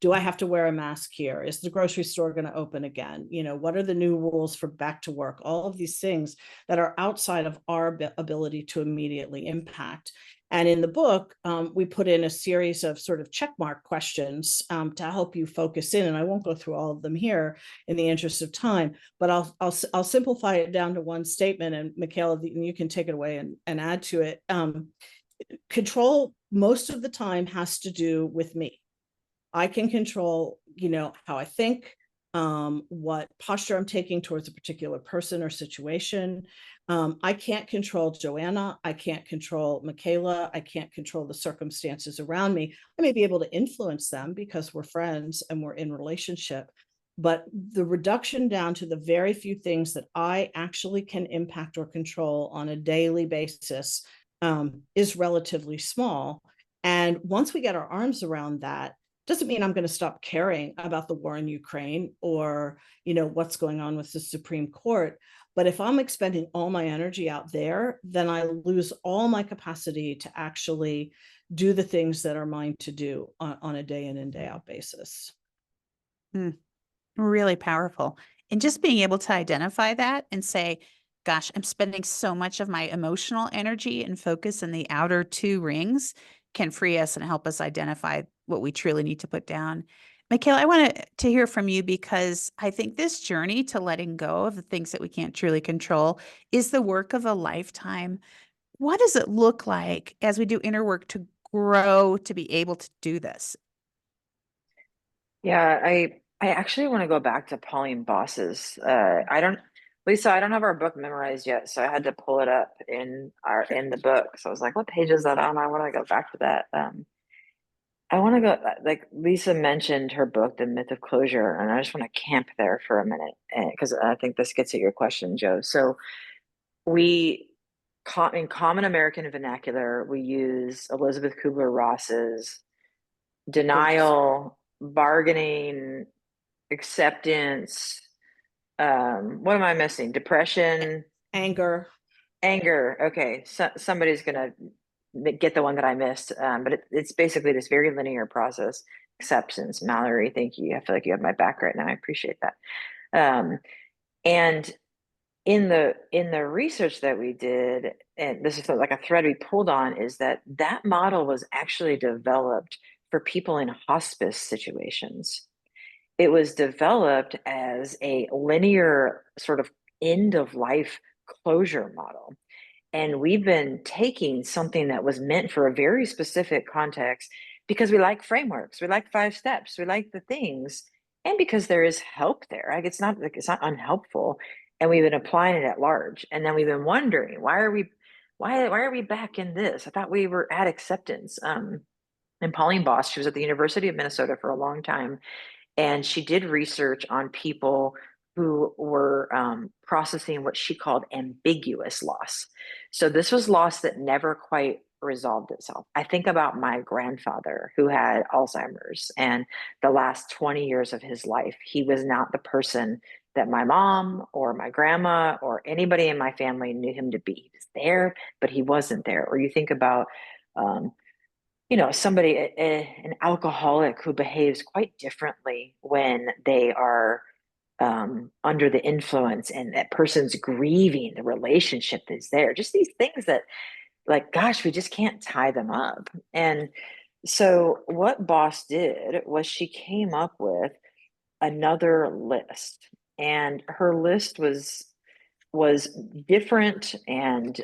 do I have to wear a mask here? Is the grocery store going to open again? What are the new rules for back to work? All of these things that are outside of our ability to immediately impact. And in the book, we put in a series of sort of checkmark questions to help you focus in. And I won't go through all of them here in the interest of time, but I'll simplify it down to one statement. And Michaela, you can take it away and add to it. Control most of the time has to do with me. I can control, how I think, what posture I'm taking towards a particular person or situation. I can't control Joanna. I can't control Michaela. I can't control the circumstances around me. I may be able to influence them because we're friends and we're in relationship. But the reduction down to the very few things that I actually can impact or control on a daily basis is relatively small. And once we get our arms around that, doesn't mean I'm going to stop caring about the war in Ukraine or, what's going on with the Supreme Court. But if I'm expending all my energy out there, then I lose all my capacity to actually do the things that are mine to do on a day in and day out basis. Really powerful. And just being able to identify that and say, gosh, I'm spending so much of my emotional energy and focus in the outer two rings can free us and help us identify what we truly need to put down. Michaela, I want to hear from you because I think this journey to letting go of the things that we can't truly control is the work of a lifetime. What does it look like as we do inner work to grow to be able to do this? Yeah, I actually want to go back to Pauline Boss's. Lisa, I don't have our book memorized yet, so I had to pull it up in the book. So I was like, what page is that on? I want to go back to that. I want to go, like Lisa mentioned her book, The Myth of Closure, and I just want to camp there for a minute because I think this gets at your question, Joe. So in common American vernacular, we use Elizabeth Kubler-Ross's denial, bargaining, acceptance. What am I missing? Depression, Anger. Okay, so somebody's gonna get the one that I missed. But it's basically this very linear process. Acceptance. Mallory, thank you. I feel like you have my back right now. I appreciate that. And in the research that we did, and this is like a thread we pulled on, is that model was actually developed for people in hospice situations. It was developed as a linear sort of end of life closure model. And we've been taking something that was meant for a very specific context because we like frameworks, we like 5 steps, we like the things, and because there is help there. Like it's not unhelpful, and we've been applying it at large. And then we've been wondering, why are we back in this? I thought we were at acceptance. And Pauline Boss, she was at the University of Minnesota for a long time, and she did research on people who were processing what she called ambiguous loss. So this was loss that never quite resolved itself. I think about my grandfather who had Alzheimer's, and the last 20 years of his life, he was not the person that my mom or my grandma or anybody in my family knew him to be. He was there, but he wasn't there. Or you think about somebody, an alcoholic who behaves quite differently when they are under the influence, and that person's grieving the relationship that's there. Just these things that, like, gosh, we just can't tie them up. And so what Boss did was she came up with another list, and her list was different and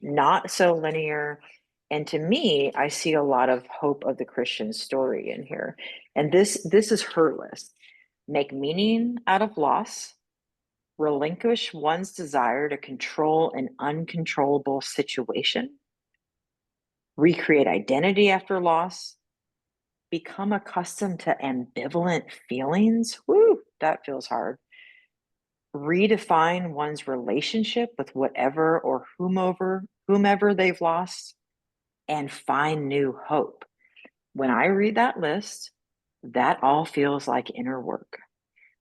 not so linear. And to me, I see a lot of hope of the Christian story in here. And this is her list: make meaning out of loss, relinquish one's desire to control an uncontrollable situation, recreate identity after loss, become accustomed to ambivalent feelings. Woo, that feels hard. redefine one's relationship with whatever or whomever they've lost, and find new hope. When I read that list, that all feels like inner work.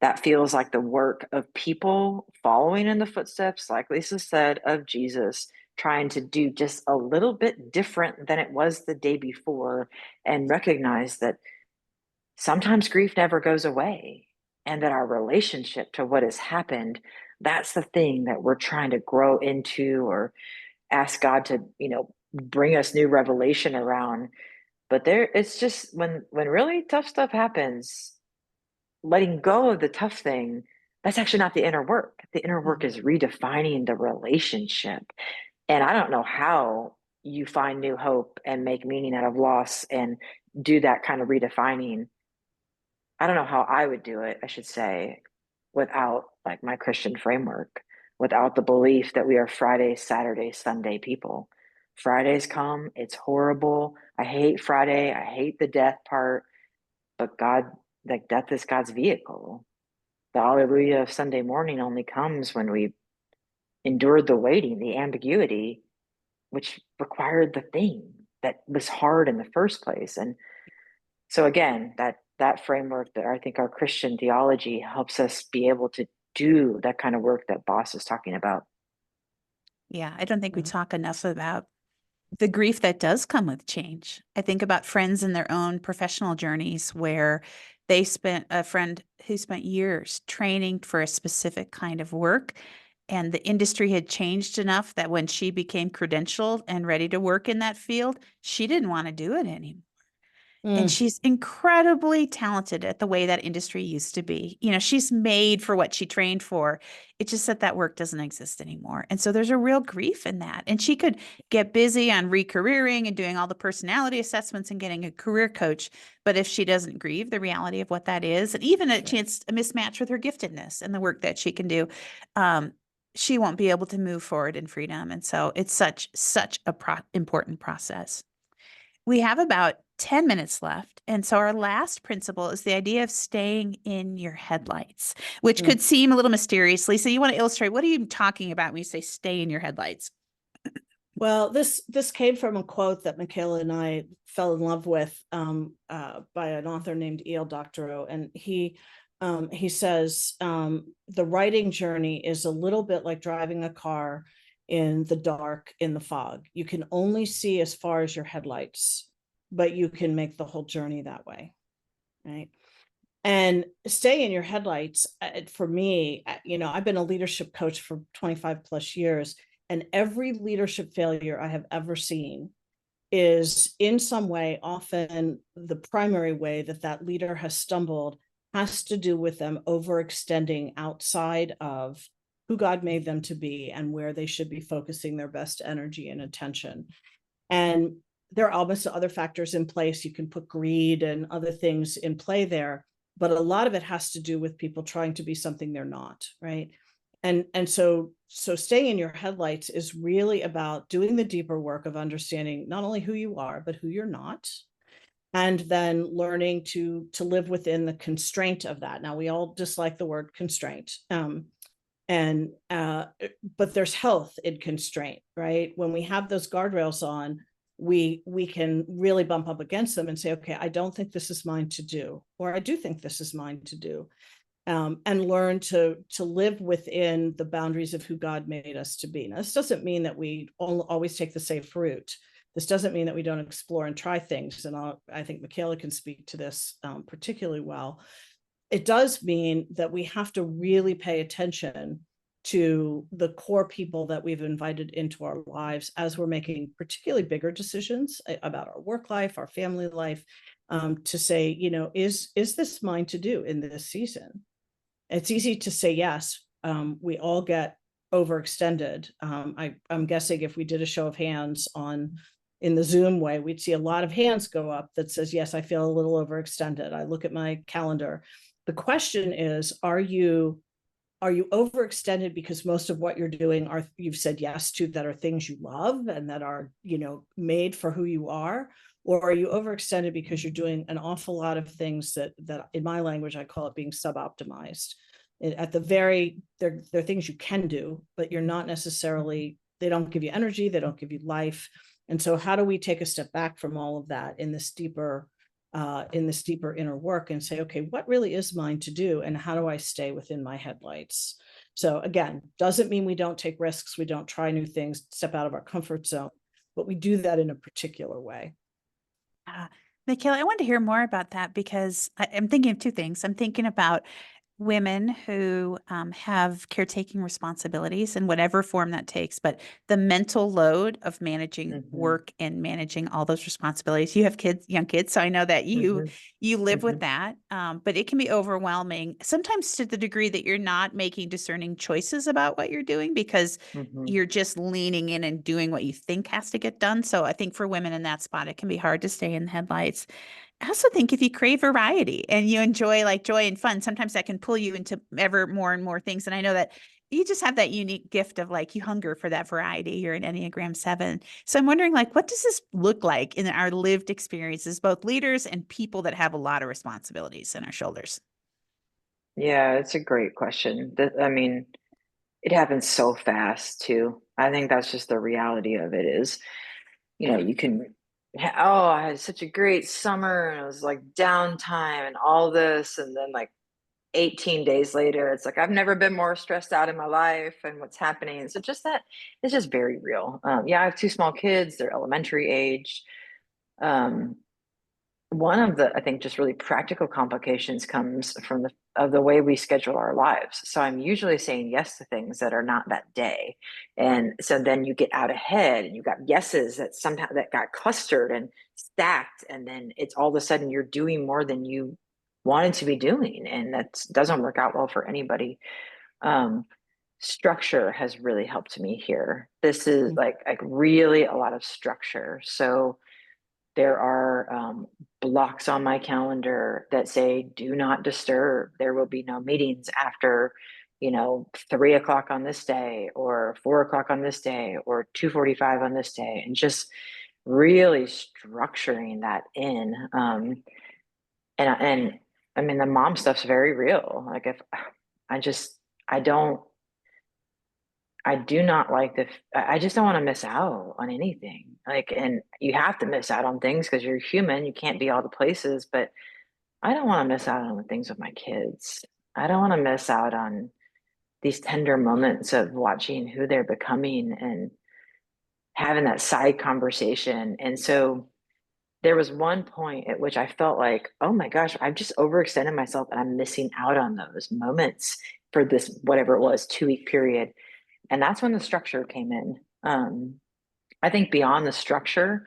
That feels like the work of people following in the footsteps, like Lisa said, of Jesus, trying to do just a little bit different than it was the day before, and recognize that sometimes grief never goes away, and that our relationship to what has happened, that's the thing that we're trying to grow into, or ask God to, bring us new revelation around. But it's just when really tough stuff happens, letting go of the tough thing, that's actually not the inner work. The inner work is redefining the relationship. And I don't know how you find new hope and make meaning out of loss and do that kind of redefining. I don't know how I would do it, I should say, without like my Christian framework, without the belief that we are Friday, Saturday, Sunday people. Fridays come, it's horrible. I hate Friday. I hate the death part, but God, like, death is God's vehicle. The hallelujah of Sunday morning only comes when we endured the waiting, the ambiguity, which required the thing that was hard in the first place. And so again, that framework, that I think our Christian theology helps us be able to do that kind of work that Boss is talking about. Yeah, I don't think we talk enough about the grief that does come with change. I think about friends in their own professional journeys where a friend who spent years training for a specific kind of work, and the industry had changed enough that when she became credentialed and ready to work in that field, she didn't want to do it anymore. And she's incredibly talented at the way that industry used to be. She's made for what she trained for. It's just that work doesn't exist anymore. And so there's a real grief in that. And she could get busy on re-careering and doing all the personality assessments and getting a career coach. But if she doesn't grieve the reality of what that is, and even a mismatch with her giftedness and the work that she can do, she won't be able to move forward in freedom. And so it's such a important process. We have about 10 minutes left. And so our last principle is the idea of staying in your headlights, which could seem a little mysterious. Lisa, you want to illustrate, what are you talking about when you say stay in your headlights? Well, this came from a quote that Michaela and I fell in love with by an author named E.L. Doctorow. And he says, the writing journey is a little bit like driving a car in the dark, in the fog. You can only see as far as your headlights, but you can make the whole journey that way, right? And stay in your headlights, for me, I've been a leadership coach for 25 plus years, and every leadership failure I have ever seen is in some way, often the primary way that leader has stumbled has to do with them overextending outside of who God made them to be and where they should be focusing their best energy and attention. And there are almost other factors in place. You can put greed and other things in play there, but a lot of it has to do with people trying to be something they're not, right? And so staying in your headlights is really about doing the deeper work of understanding not only who you are, but who you're not, and then learning to live within the constraint of that. Now, we all dislike the word constraint. But there's health in constraint, right? When we have those guardrails on, we can really bump up against them and say, okay, I don't think this is mine to do, or I do think this is mine to do, and learn to live within the boundaries of who God made us to be. Now, this doesn't mean that we always take the safe route. This doesn't mean that we don't explore and try things. And I think Michaela can speak to this particularly well. It does mean that we have to really pay attention to the core people that we've invited into our lives as we're making particularly bigger decisions about our work life, our family life, to say, is this mine to do in this season? It's easy to say yes. We all get overextended. I'm guessing if we did a show of hands in the Zoom way, we'd see a lot of hands go up that says, yes, I feel a little overextended. I look at my calendar. The question is, are you overextended because most of what you're doing you've said yes to that are things you love and that are, made for who you are? Or are you overextended because you're doing an awful lot of things that in my language, I call it being suboptimized, At the very, they're things you can do, but you're not necessarily, they don't give you energy, they don't give you life. And so how do we take a step back from all of that in this deeper inner work and say, okay, what really is mine to do? And how do I stay within my headlights? So again, doesn't mean we don't take risks, we don't try new things, step out of our comfort zone, but we do that in a particular way. Michaela, I want to hear more about that because I'm thinking of two things. I'm thinking about women who have caretaking responsibilities in whatever form that takes, but the mental load of managing work and managing all those responsibilities. You have kids, young kids, so I know that you live with that, but it can be overwhelming, sometimes to the degree that you're not making discerning choices about what you're doing because you're just leaning in and doing what you think has to get done. So I think for women in that spot, it can be hard to stay in the headlights. I also think if you crave variety and you enjoy like joy and fun, sometimes that can pull you into ever more and more things. And I know that you just have that unique gift of like you hunger for that variety. You're an Enneagram 7. So I'm wondering, like, what does this look like in our lived experiences, both leaders and people that have a lot of responsibilities on our shoulders? Yeah, it's a great question. I mean, it happens so fast too. I think that's just the reality of it is, you can, oh, I had such a great summer and it was like downtime and all this. And then like 18 days later, it's like, I've never been more stressed out in my life and what's happening. So just that, it's just very real. Yeah, I have two small kids, they're elementary age. Um, One of the, I think, just really practical complications comes from the way we schedule our lives. So I'm usually saying yes to things that are not that day. And so then you get out ahead and you got yeses that somehow that got clustered and stacked. And then it's all of a sudden you're doing more than you wanted to be doing. And that doesn't work out well for anybody. Um, Structure has really helped me here. This is like really a lot of structure. So there are blocks on my calendar that say do not disturb. There will be no meetings after 3 o'clock on this day or 4 o'clock on this day or 2:45 on this day, and just really structuring that in. And I mean the mom stuff's very real. Like if I just I don't I do not like I just don't want to miss out on anything. Like, and you have to miss out on things because you're human. You can't be all the places, but I don't want to miss out on the things with my kids. I don't want to miss out on these tender moments of watching who they're becoming and having that side conversation. And so there was one point at which I felt like, oh my gosh, I've just overextended myself and I'm missing out on those moments for this, whatever it was, 2-week period. And that's when the structure came in. I think beyond the structure,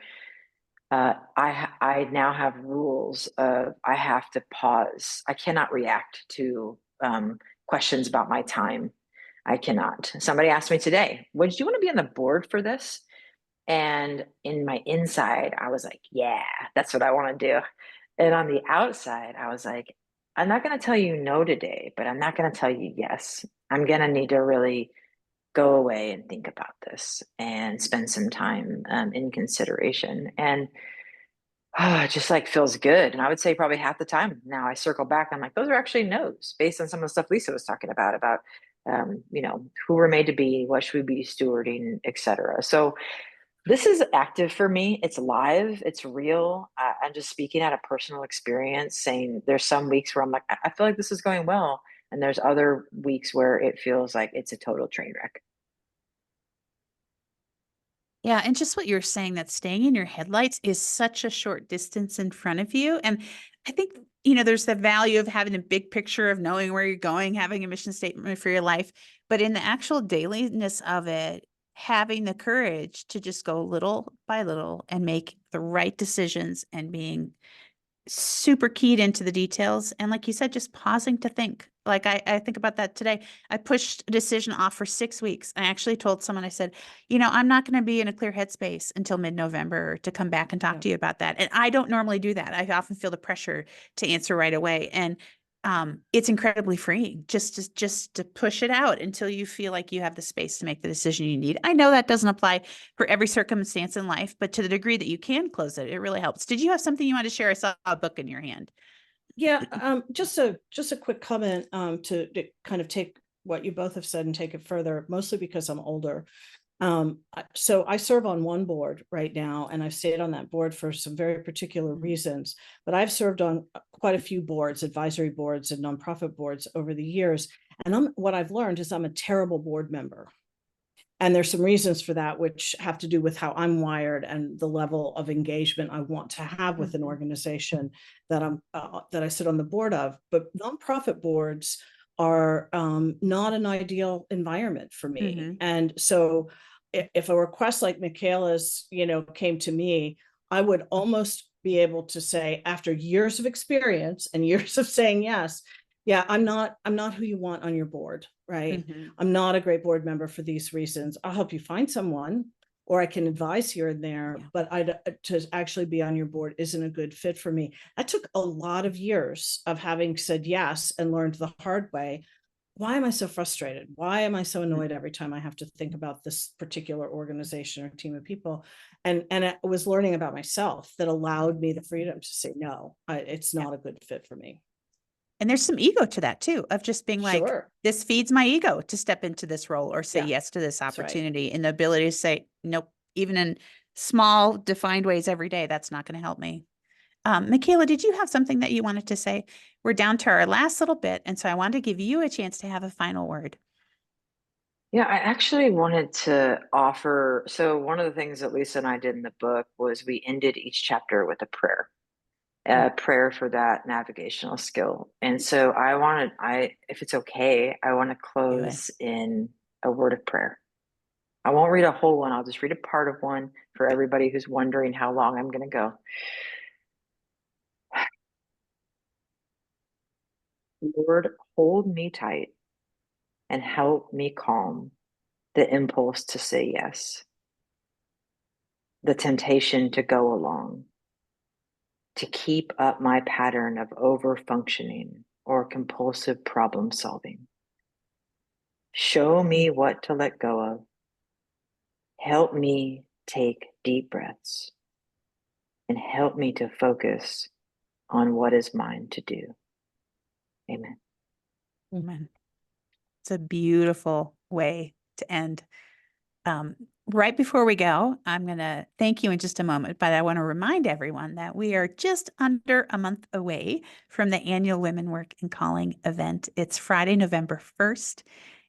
I now have rules of I have to pause. I cannot react to questions about my time. I cannot. Somebody asked me today, would you want to be on the board for this? And in my inside, I was like, yeah, that's what I want to do. And on the outside, I was like, I'm not going to tell you no today, but I'm not going to tell you yes. I'm going to need to really go away and think about this and spend some time in consideration. And it just like feels good. And I would say probably half the time now I circle back, I'm like, those are actually no's based on some of the stuff Lisa was talking about who we're made to be, what should we be stewarding, et cetera. So this is active for me. It's live. It's real. I'm just speaking out of personal experience, saying there's some weeks where I'm like, I feel like this is going well. And there's other weeks where it feels like it's a total train wreck. Yeah, and just what you're saying, that staying in your headlights is such a short distance in front of you. And I think, there's the value of having a big picture of knowing where you're going, having a mission statement for your life. But in the actual dailiness of it, having the courage to just go little by little and make the right decisions and being super keyed into the details. And like you said, just pausing to think. Like I think about that today. I pushed a decision off for 6 weeks. I actually told someone, I said, I'm not going to be in a clear headspace until mid-November to come back and talk to you about that. And I don't normally do that. I often feel the pressure to answer right away. And it's incredibly freeing just to push it out until you feel like you have the space to make the decision you need. I know that doesn't apply for every circumstance in life, but to the degree that you can close it, it really helps. Did you have something you wanted to share? I saw a book in your hand. Yeah, just a quick comment to kind of take what you both have said and take it further, mostly because I'm older. So I serve on one board right now, and I've stayed on that board for some very particular reasons, but I've served on quite a few boards, advisory boards and nonprofit boards over the years. And what I've learned is I'm a terrible board member. And there's some reasons for that, which have to do with how I'm wired and the level of engagement I want to have with an organization that I sit on the board of. But nonprofit boards are not an ideal environment for me. And so if a request like Michaela's, came to me, I would almost be able to say, after years of experience and years of saying yes, yeah, I'm not who you want on your board, right? I'm not a great board member for these reasons. I'll help you find someone, or I can advise here and there, but to actually be on your board isn't a good fit for me. That took a lot of years of having said yes and learned the hard way. Why am I so frustrated? Why am I so annoyed every time I have to think about this particular organization or team of people? And I was learning about myself that allowed me the freedom to say, no, it's not a good fit for me. And there's some ego to that too, of just being like, this feeds my ego to step into this role or say yes to this opportunity, and the ability to say, nope, even in small defined ways every day, that's not going to help me. Michaela, did you have something that you wanted to say? We're down to our last little bit. And so I wanted to give you a chance to have a final word. Yeah, I actually wanted to offer. So one of the things that Lisa and I did in the book was we ended each chapter with a prayer for that navigational skill. And so if it's okay, I want to close in a word of prayer. I won't read a whole one. I'll just read a part of one for everybody who's wondering how long I'm going to go. Lord, hold me tight and help me calm the impulse to say yes, the temptation to go along, to keep up my pattern of over-functioning or compulsive problem solving. Show me what to let go of. Help me take deep breaths and help me to focus on what is mine to do. Amen. Amen. It's a beautiful way to end. Right before we go, I'm going to thank you in just a moment, but I want to remind everyone that we are just under a month away from the annual Women Work and Calling event. It's Friday, November 1st.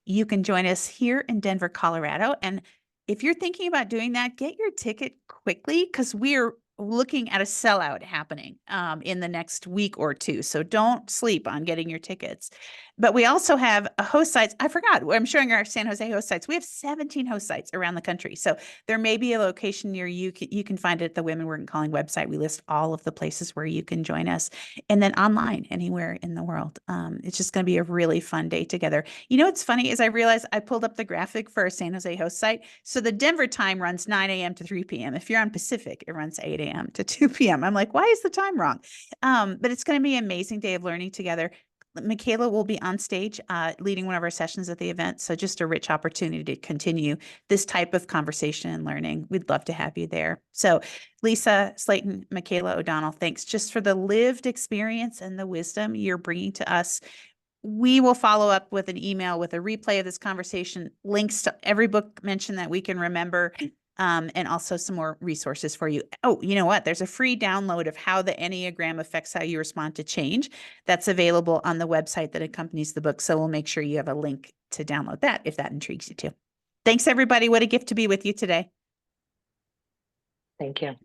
You can join us here in Denver, Colorado. And if you're thinking about doing that, get your ticket quickly, because we're looking at a sellout happening in the next week or two. So don't sleep on getting your tickets. But we also have a host sites. I forgot. I'm showing our San Jose host sites. We have 17 host sites around the country. So there may be a location near you. You can find it at the Women Work and Calling website. We list all of the places where you can join us, and then online anywhere in the world. It's just going to be a really fun day together. You know what's funny is I realized I pulled up the graphic for our San Jose host site. So the Denver time runs 9 a.m. to 3 p.m. If you're on Pacific, it runs 8 a.m. to 2 p.m. I'm like, why is the time wrong? But it's going to be an amazing day of learning together. Michaela will be on stage leading one of our sessions at the event. So just a rich opportunity to continue this type of conversation and learning. We'd love to have you there. So Lisa Slayton, Michaela O'Donnell, thanks just for the lived experience and the wisdom you're bringing to us. We will follow up with an email with a replay of this conversation, links to every book mentioned that we can remember, and also some more resources for you. Oh, you know what? There's a free download of how the Enneagram affects how you respond to change that's available on the website that accompanies the book. So we'll make sure you have a link to download that if that intrigues you too. Thanks, everybody. What a gift to be with you today. Thank you.